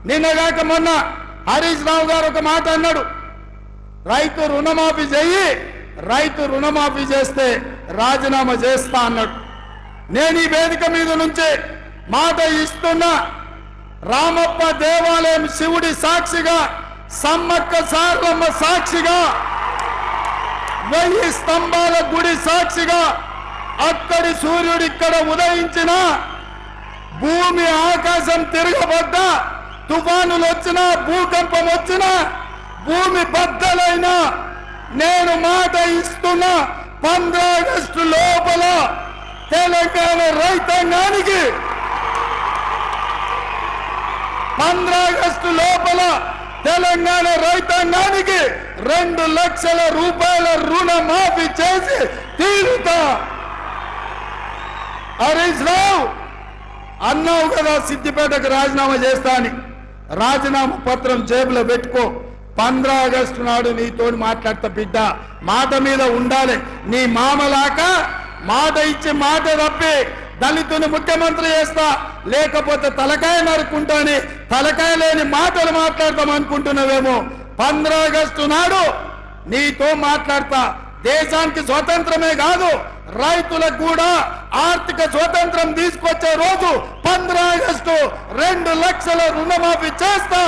నిన్నగాక మొన్న హరీష్ రావు గారు ఒక మాట అన్నాడు, రైతు రుణమాఫీ చెయ్యి, రైతు రుణమాఫీ చేస్తే రాజీనామా చేస్తా అన్నాడు. నేను ఈ వేదిక మీద నుంచి మాట ఇస్తున్నా, రామప్ప దేవాలయం శివుడి సాక్షిగా, సమ్మక్క సారలమ్మ సాక్షిగా, 1000 స్తంభాల గుడి సాక్షిగా, అక్కడి సూర్యుడు ఇక్కడ ఉదయించిన, భూమి ఆకాశం తిరగబడ్డా, తుఫానులు వచ్చినా, భూకంపం వచ్చినా, భూమి బద్దలైనా, నేను మాట ఇస్తున్నా 15 ఆగస్టు లోపల తెలంగాణ రైతాంగానికి 15 ఆగస్టు లోపల తెలంగాణ రైతాంగానికి 2 లక్షల రూపాయల రుణమాఫీ చేసి తీరుతా. హరీష్ రావు అన్నావు కదా సిద్దిపేటకు రాజీనామా చేస్తా అని, రాజీనామా పత్రం జేబులో పెట్టుకో. 15 ఆగస్టు నాడు నీతో మాట్లాడతా బిడ్డ, మాట మీద ఉండాలి. నీ మామలాక మాట ఇచ్చి మాట తప్పి దళితుని ముఖ్యమంత్రి చేస్తా, లేకపోతే తలకాయ నరుకుంటాని తలకాయ లేని మాటలు మాట్లాడతాం అనుకుంటున్నావేమో. 15 ఆగస్టు నాడు నీతో మాట్లాడతా. దేశానికి స్వతంత్రమే కాదు, రైతులకు కూడా ఆర్థిక స్వతంత్రం తీసుకొచ్చే రోజు 15 ఆగస్టు 2 లక్షల రుణమాఫీ చేస్తా.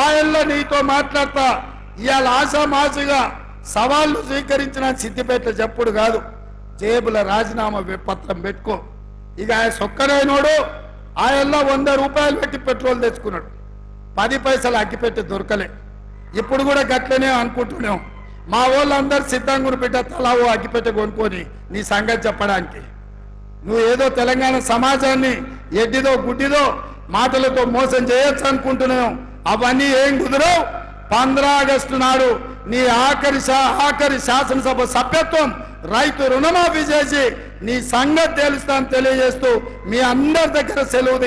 ఆయనలో నీతో మాట్లాడతా. ఇవాళ ఆశామాషిగా సవాళ్లు స్వీకరించిన సిద్దిపేట చెప్పుడు కాదు, జేబుల రాజీనామా పత్రం పెట్టుకో. ఇక ఆయన సొక్కరైనోడు ఆయనలో 100 రూపాయలు పెట్టి పెట్రోల్ తెచ్చుకున్నాడు, 10 పైసలు అగ్గిపెట్టి దొరకలే. ఇప్పుడు కూడా గట్లనే అనుకుంటున్నాం. మా వాళ్ళందరూ సిద్ధంగా పెట్ట తలావో అగ్గిపెట్టి కొనుక్కొని నీ సంగతి చెప్పడానికి. నువ్వు ఏదో తెలంగాణ సమాజాన్ని ఎడ్డిదో గుడ్డిదో మాటలతో మోసం చేయొచ్చు అనుకుంటున్నాం. అవన్నీ ఏం కుదరవు. 15 ఆగస్టు నాడు నీ ఆఖరి శాసనసభ సభ్యత్వం రైతు రుణమాఫీ చేసి నీ సంగతి తెలుస్తాను తెలియజేస్తూ మీ అందరి దగ్గర సెలవు